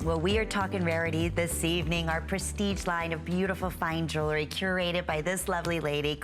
Well, we are talking Rarities this evening, our prestige line of beautiful fine jewelry curated by this lovely lady,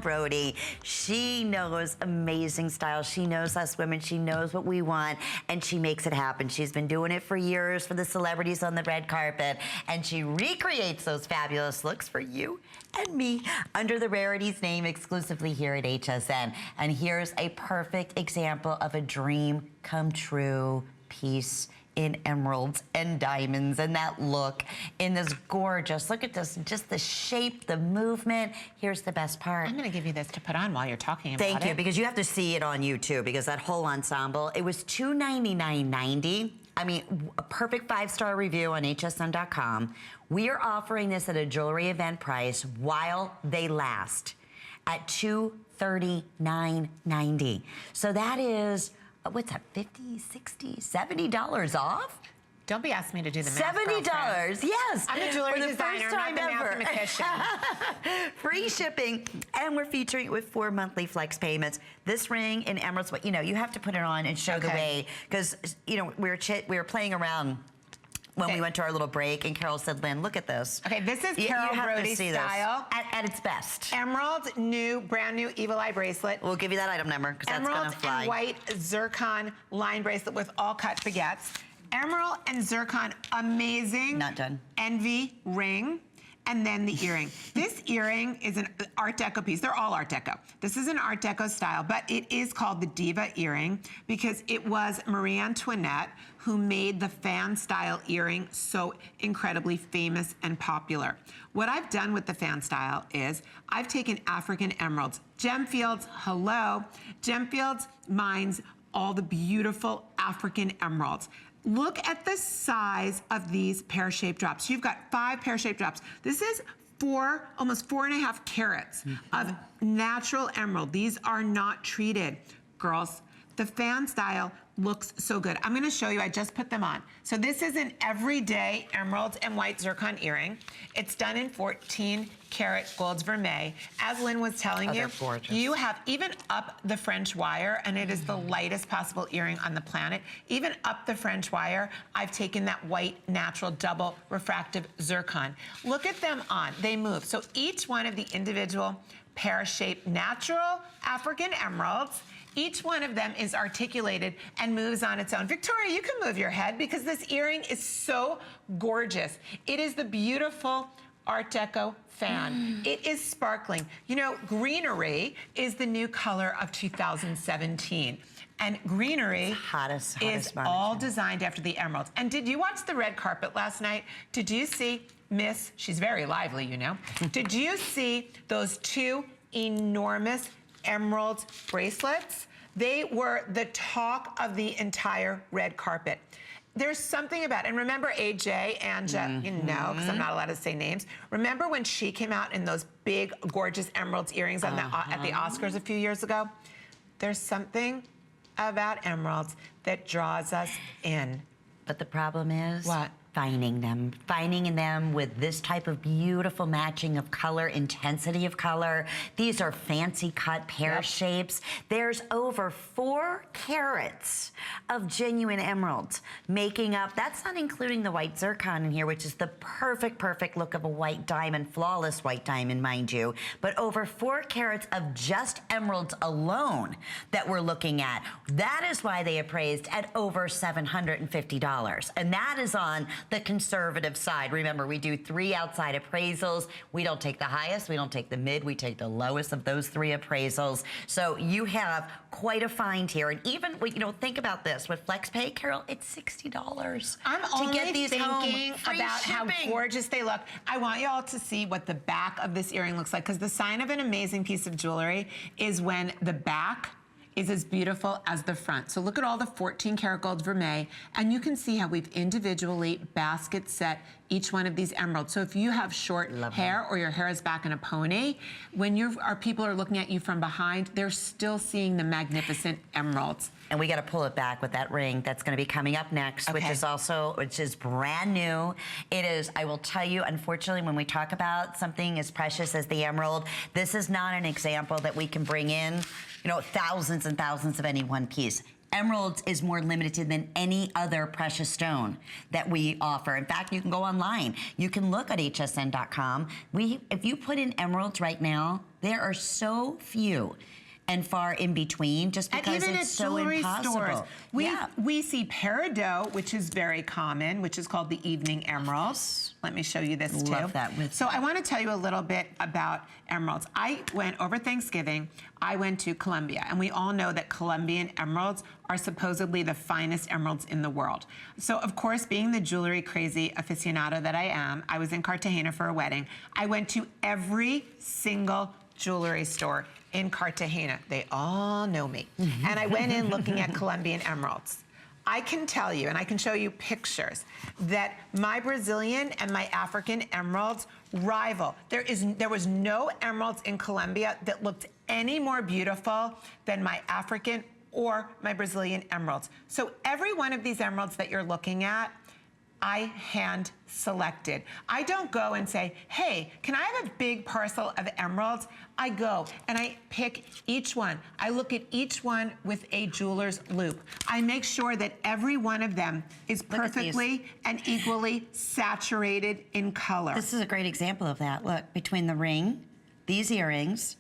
Brodie. She knows amazing style. She knows us women. She knows what we want, and she makes it happen. She's been doing it for years for the celebrities on the red carpet, and she recreates those fabulous looks for you and me under the Rarities name exclusively here at HSN. And here's a perfect example of a dream come true piece in emeralds and diamonds, and that look in this gorgeous, look at this, just the shape, the movement. Here's the best part. I'm gonna give you this to put on while you're talking about it. Thank you, because you have to see it on you too, because that whole ensemble, it was $299.90. I mean, a perfect 5-star review on hsn.com. We are offering this at a jewelry event price while they last at $239.90. So that is, what's that, $50, $60, $70 off? Don't be asking me to do the math, $70, girlfriend. yes. I'm a jewelry designer, not the mathematician. Free shipping, and we're featuring it with 4 monthly flex payments. This ring in emeralds, but you know, you have to put it on and show the way, because you know, we were playing around when we went to our little break, and Carol said, Lynn, look at this. Okay, this is Carol Brodie's style. At its best. Emerald, brand new Evil Eye bracelet. We'll give you that item number, because that's gonna fly. Emerald and white zircon line bracelet with all cut baguettes. Emerald and zircon, amazing. Not done. Envy ring. And then the earring. This earring is an Art Deco piece. They're all Art Deco. This is an Art Deco style, but it is called the Diva earring because it was Marie Antoinette who made the fan style earring so incredibly famous and popular. What I've done with the fan style is I've taken African emeralds. Gemfields, hello. Gemfields mines all the beautiful African emeralds. Look at the size of these pear-shaped drops. You've got 5 pear-shaped drops. This is almost 4.5 carats of natural emerald. These are not treated. Girls, the fan style looks so good. I'm gonna show you, I just put them on. So this is an everyday emerald and white zircon earring. It's done in 14 karat gold's Vermeil. As Lynn was telling you, you have even up the French wire, and it is the lightest possible earring on the planet. Even up the French wire, I've taken that white natural double refractive zircon. Look at them on, they move. So each one of the individual pear-shaped natural African emeralds, each one of them is articulated and moves on its own. Victoria, you can move your head because this earring is so gorgeous. It is the beautiful Art Deco fan. It is sparkling. You know, greenery is the new color of 2017. And greenery is all designed after the emeralds. And did you watch the red carpet last night? Did you see Miss, she's very lively, you know. Did you see those 2 enormous emerald bracelets? They were the talk of the entire red carpet. There's something about, and remember AJ, Anja, you know, because I'm not allowed to say names. Remember when she came out in those big, gorgeous emeralds earrings on at the Oscars a few years ago? There's something about emeralds that draws us in. But the problem is... What? Finding them with this type of beautiful matching of color, intensity of color. These are fancy cut pear shapes. There's over 4 carats of genuine emeralds making up, that's not including the white zircon in here, which is the perfect look of a white diamond, flawless white diamond, mind you, but over 4 carats of just emeralds alone that we're looking at. That is why they appraised at over $750. And that is on the conservative side. Remember, we do 3 outside appraisals. We don't take the highest, we don't take the mid, we take the lowest of those 3 appraisals. So you have quite a find here. And even, you know, think about this. With FlexPay, Carol, it's $60 I'm to only get these thinking home. About how gorgeous they look. I want you all to see what the back of this earring looks like, because the sign of an amazing piece of jewelry is when the back is as beautiful as the front. So look at all the 14 karat gold Vermeil, and you can see how we've individually basket set each one of these emeralds. So if you have short hair or your hair is back in a pony, when people are looking at you from behind, they're still seeing the magnificent emeralds. And we got to pull it back with that ring that's going to be coming up next, which is brand new. It is, I will tell you, unfortunately, when we talk about something as precious as the emerald, this is not an example that we can bring in, you know, thousands and thousands of any one piece. Emeralds is more limited than any other precious stone that we offer. In fact, you can go online. You can look at hsn.com. If you put in emeralds right now, there are so few and far in between, just because and even it's at so jewelry impossible. Stores, we see peridot, which is very common, which is called the evening emerald. Let me show you this too. Love that. So I want to tell you a little bit about emeralds. I went over Thanksgiving, I went to Colombia, and we all know that Colombian emeralds are supposedly the finest emeralds in the world. So of course, being the jewelry crazy aficionado that I am, I was in Cartagena for a wedding. I went to every single jewelry store in Cartagena. They all know me. And I went in looking at Colombian emeralds. I can tell you, and I can show you pictures, that my Brazilian and my African emeralds rival. There was no emeralds in Colombia that looked any more beautiful than my African or my Brazilian emeralds. So every one of these emeralds that you're looking at, I hand selected. I don't go and say, hey, can I have a big parcel of emeralds? I go and I pick each one. I look at each one with a jeweler's loupe. I make sure that every one of them is perfectly and equally saturated in color. This is a great example of that. Look, between the ring, these earrings,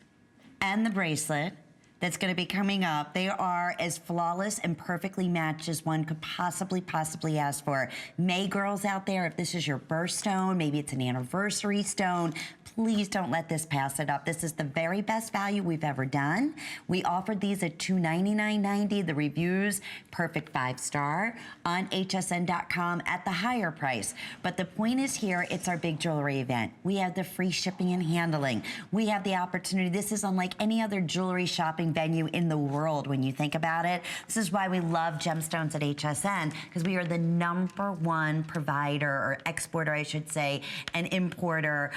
and the bracelet that's going to be coming up, they are as flawless and perfectly matched as one could possibly ask for. May girls out there, if this is your birthstone, maybe it's an anniversary stone, please don't let this pass it up. This is the very best value we've ever done. We offered these at $299.90. The reviews, perfect 5-star on hsn.com at the higher price. But the point is here, it's our big jewelry event. We have the free shipping and handling. We have the opportunity. This is unlike any other jewelry shopping venue in the world when you think about it. This is why we love gemstones at HSN, because we are the #1 provider, or exporter, I should say, and importer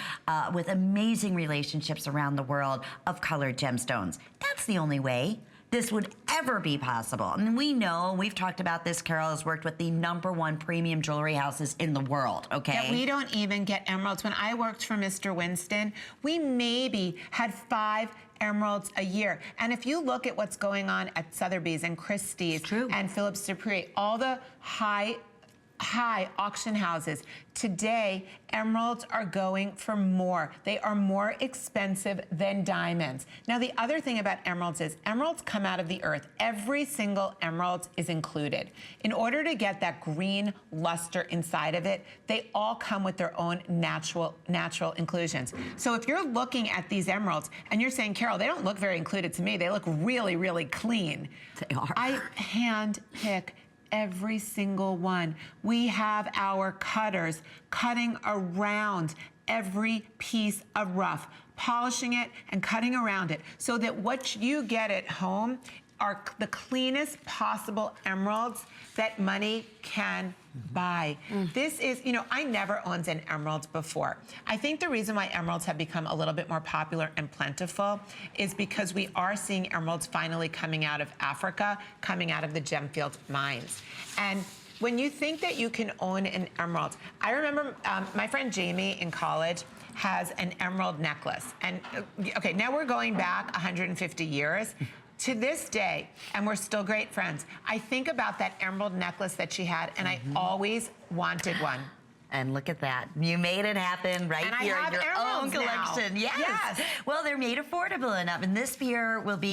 with amazing relationships around the world of colored gemstones. That's the only way this would ever be possible. And we know, we've talked about this, Carol has worked with the #1 premium jewelry houses in the world, okay? That we don't even get emeralds. When I worked for Mr. Winston, we maybe had 5 emeralds a year. And if you look at what's going on at Sotheby's and Christie's and Phillips Dupree, all the high auction houses, today emeralds are going for more. They are more expensive than diamonds. Now the other thing about emeralds is emeralds come out of the earth. Every single emerald is included. In order to get that green luster inside of it, they all come with their own natural inclusions. So if you're looking at these emeralds and you're saying, Carol, they don't look very included to me, they look really, really clean. They are. I hand pick every single one. We have our cutters cutting around every piece of rough, polishing it and cutting around it so that what you get at home are the cleanest possible emeralds that money can buy. This is, I never owned an emerald before. I think the reason why emeralds have become a little bit more popular and plentiful is because we are seeing emeralds finally coming out of Africa, coming out of the gemfield mines. And when you think that you can own an emerald, I remember my friend Jamie in college has an emerald necklace. And okay, now we're going back 150 years. To this day, and we're still great friends, I think about that emerald necklace that she had, and I always wanted one. And look at that. You made it happen right here in your own collection. Yes. Well, they're made affordable enough, and this year will be